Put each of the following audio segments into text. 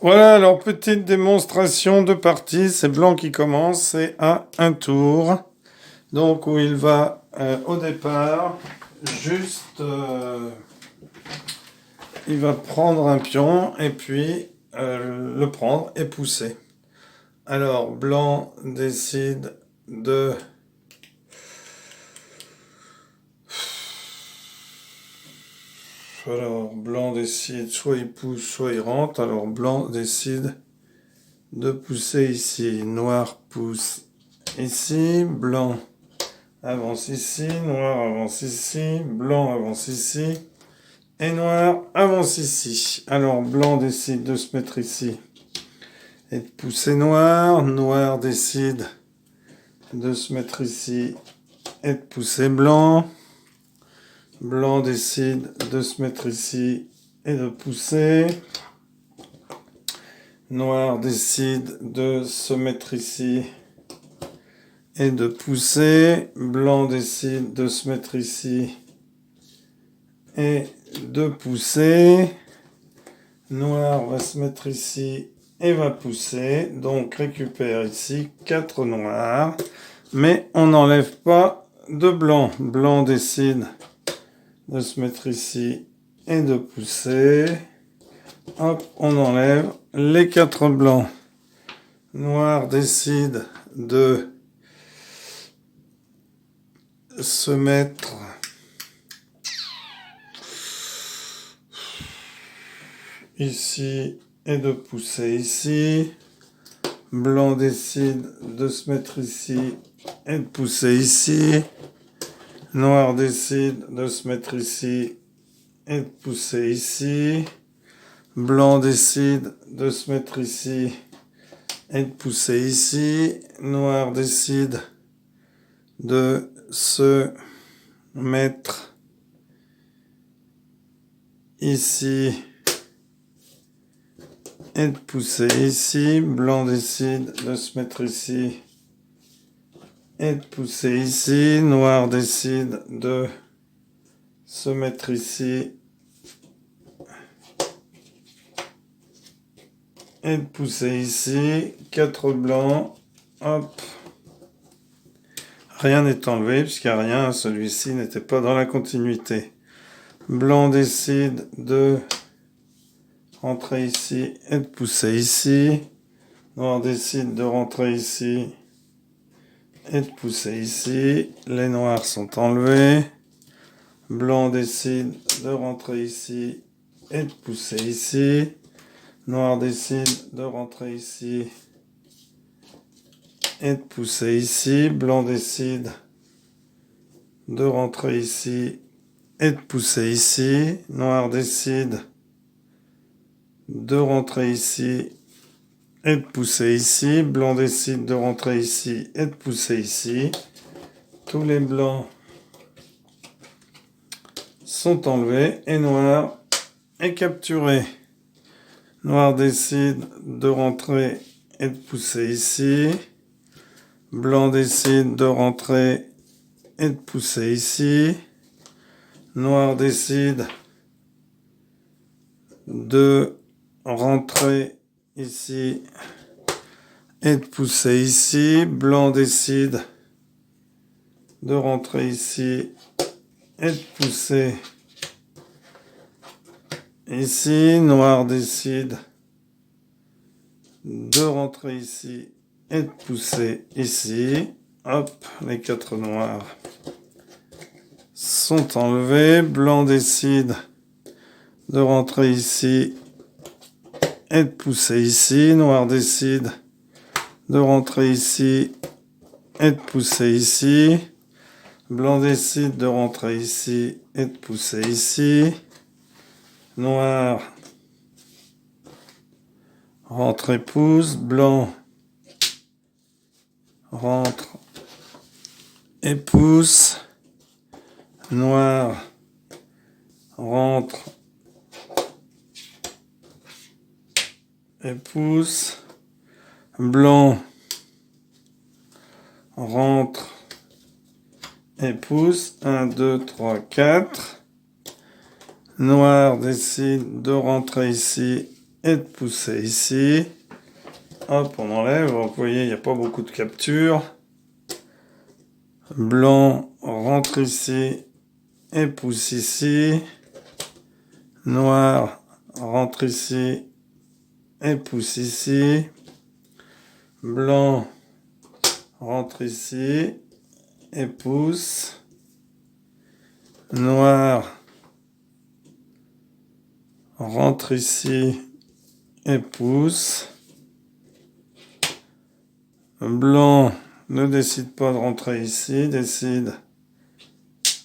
Voilà, alors petite démonstration de partie. C'est blanc qui commence, c'est à un tour. Donc où il va au départ, juste, il va prendre un pion et puis le prendre et pousser. Alors blanc décide de... Alors blanc décide, soit il pousse, soit il rentre. Alors blanc décide de pousser ici. Noir pousse ici, blanc avance ici, noir avance ici, blanc avance ici, et noir avance ici. Alors blanc décide de se mettre ici et de pousser noir, noir décide de se mettre ici et de pousser blanc, blanc décide de se mettre ici et de pousser, noir décide de se mettre ici et de pousser, blanc décide de se mettre ici et de pousser, noir va se mettre ici et va pousser, donc récupère ici 4 noirs, mais on n'enlève pas de blanc. Blanc décide de se mettre ici et de pousser, hop, on enlève les 4 blancs. Noir décide de se mettre ici et de pousser ici. Blanc décide de se mettre ici et de pousser ici. Noir décide de se mettre ici et de pousser ici. Blanc décide de se mettre ici et de pousser ici. Noir décide de se mettre ici et de pousser ici. Blanc décide de se mettre ici et de pousser ici. Noir décide de se mettre ici et de pousser ici. 4 blancs, hop. Rien n'est enlevé puisqu'il n'y a rien, celui-ci n'était pas dans la continuité. Blanc décide de rentrer ici et de pousser ici. Noir décide de rentrer ici et de pousser ici. Les noirs sont enlevés. Blanc décide de rentrer ici et de pousser ici. Noir décide de rentrer ici et de pousser ici. Blanc décide de rentrer ici et de pousser ici. Noir décide de rentrer ici et de pousser ici. Blanc décide de rentrer ici et de pousser ici. Tous les blancs sont enlevés et noir est capturé. Noir décide de rentrer et de pousser ici. Blanc décide de rentrer et de pousser ici. Noir décide de rentrer ici et de pousser ici. Blanc décide de rentrer ici et de pousser ici. Noir décide de rentrer ici et de pousser ici. Hop, les 4 noirs sont enlevés. Blanc décide de rentrer ici et de pousser ici. Noir décide de rentrer ici et de pousser ici. Blanc décide de rentrer ici et de pousser ici. Noir rentre et pousse. Blanc rentre et pousse. Noir rentre et pousse. Blanc rentre et pousse. 1, 2, 3, 4. Noir décide de rentrer ici et de pousser ici. Hop, on enlève. Vous voyez, il n'y a pas beaucoup de capture. Blanc rentre ici et pousse ici. Noir rentre ici et pousse ici. Blanc rentre ici et pousse. Noir rentre ici et pousse. Blanc ne décide pas de rentrer ici, décide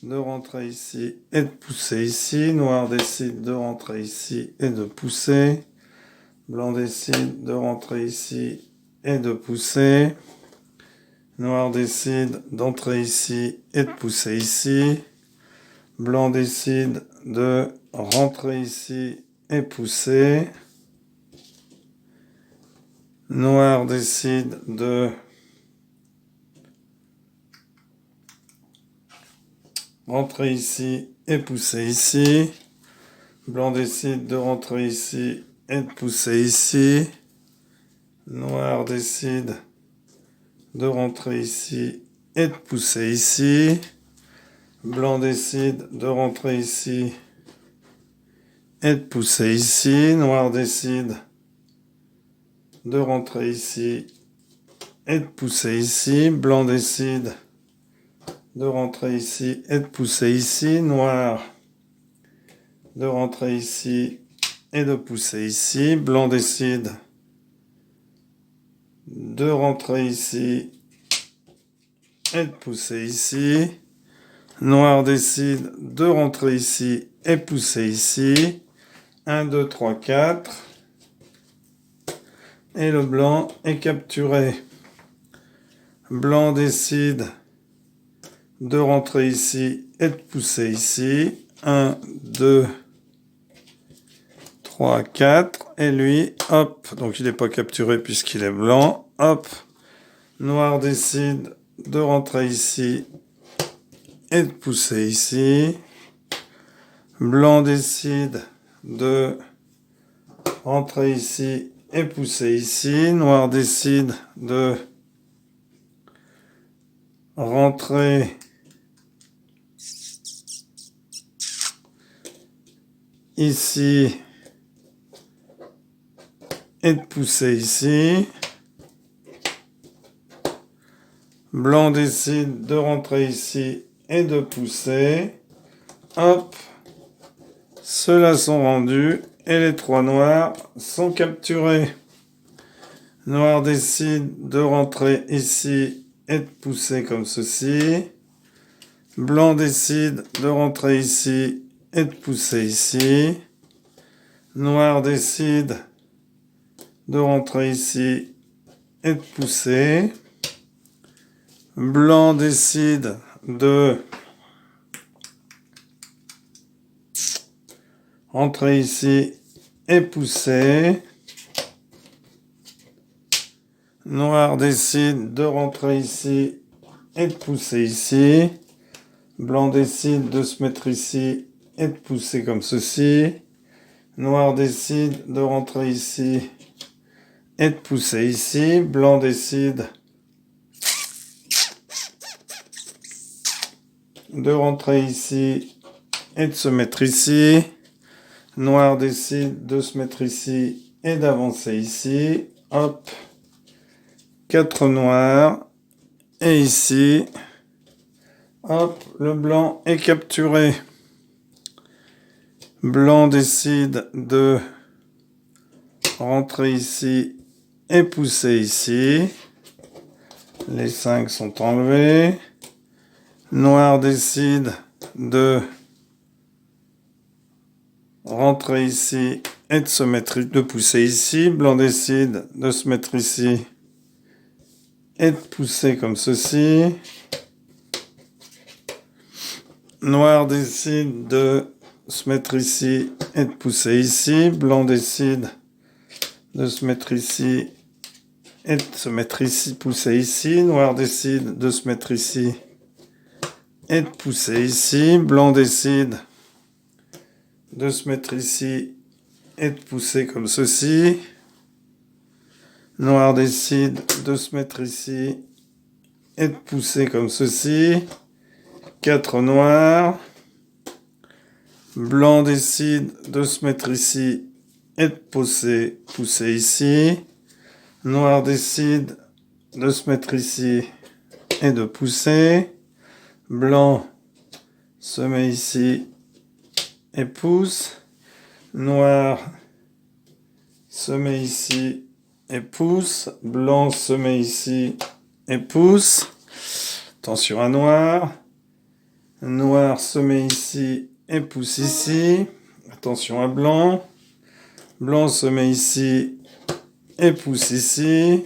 de rentrer ici et de pousser ici. Noir décide de rentrer ici et de pousser. Blanc décide de rentrer ici et de pousser. Noir décide d'entrer ici et de pousser ici. Blanc décide de rentrer ici et pousser. Noir décide de rentrer ici et pousser ici. Blanc décide de rentrer ici et de pousser ici. Noir décide de rentrer ici et de pousser ici. Blanc décide de rentrer ici et de pousser ici. Noir décide de rentrer ici et de pousser ici. Blanc décide de rentrer ici et de pousser ici. Noir de rentrer ici et de pousser ici. Blanc décide de rentrer ici et de pousser ici. Noir décide de rentrer ici et pousser ici. 1, 2, 3, 4. Et le blanc est capturé. Blanc décide de rentrer ici et de pousser ici. 1, 2, 3, 4. Et lui, hop, donc il n'est pas capturé puisqu'il est blanc. Hop, noir décide de rentrer ici et de pousser ici. Blanc décide de rentrer ici et pousser ici. Noir décide de rentrer ici et de pousser ici. Blanc décide de rentrer ici et de pousser. Hop, ceux-là sont rendus et les 3 noirs sont capturés. Noir décide de rentrer ici et de pousser comme ceci. Blanc décide de rentrer ici et de pousser ici. Noir décide de rentrer ici et de pousser. Blanc décide de rentrer ici et pousser. Noir décide de rentrer ici et de pousser ici. Blanc décide de se mettre ici et de pousser comme ceci. Noir décide de rentrer ici et de pousser ici. Blanc décide de rentrer ici et de se mettre ici. Noir décide de se mettre ici et d'avancer ici. Hop. 4 noirs. Et ici. Hop. Le blanc est capturé. Blanc décide de rentrer ici et pousser ici. Les 5 sont enlevés. Noir décide de rentrer ici et de pousser ici. Blanc décide de se mettre ici et de pousser comme ceci. Noir décide de se mettre ici et de pousser ici. Blanc décide de se mettre ici et de se mettre ici, pousser ici. Noir décide de se mettre ici et de pousser ici. Blanc décide de se mettre ici et de pousser comme ceci. Noir décide de se mettre ici et de pousser comme ceci. 4 noirs. Blanc décide de se mettre ici et de pousser ici. Noir décide de se mettre ici et de pousser. Blanc se met ici et pousse. Noir se met ici et pousse. Blanc se met ici et pousse. Attention à noir. Noir se met ici et pousse ici. Attention à blanc. Blanc se met ici et pousse ici.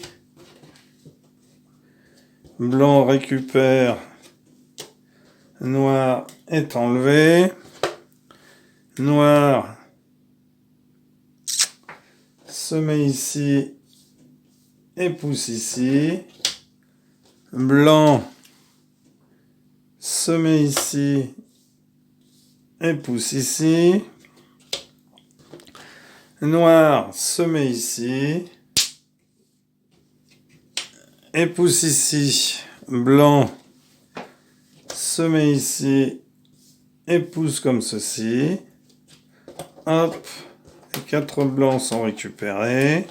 Blanc récupère. Noir est enlevé. Noir se met ici et pousse ici. Blanc se met ici et pousse ici. Noir se met ici et pousse ici. Blanc se met ici et pousse comme ceci. Hop, les 4 blancs sont récupérés.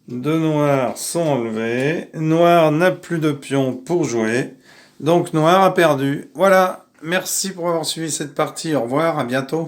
2 noirs sont enlevés. Noir n'a plus de pion pour jouer. Donc noir a perdu. Voilà, merci pour avoir suivi cette partie. Au revoir, à bientôt.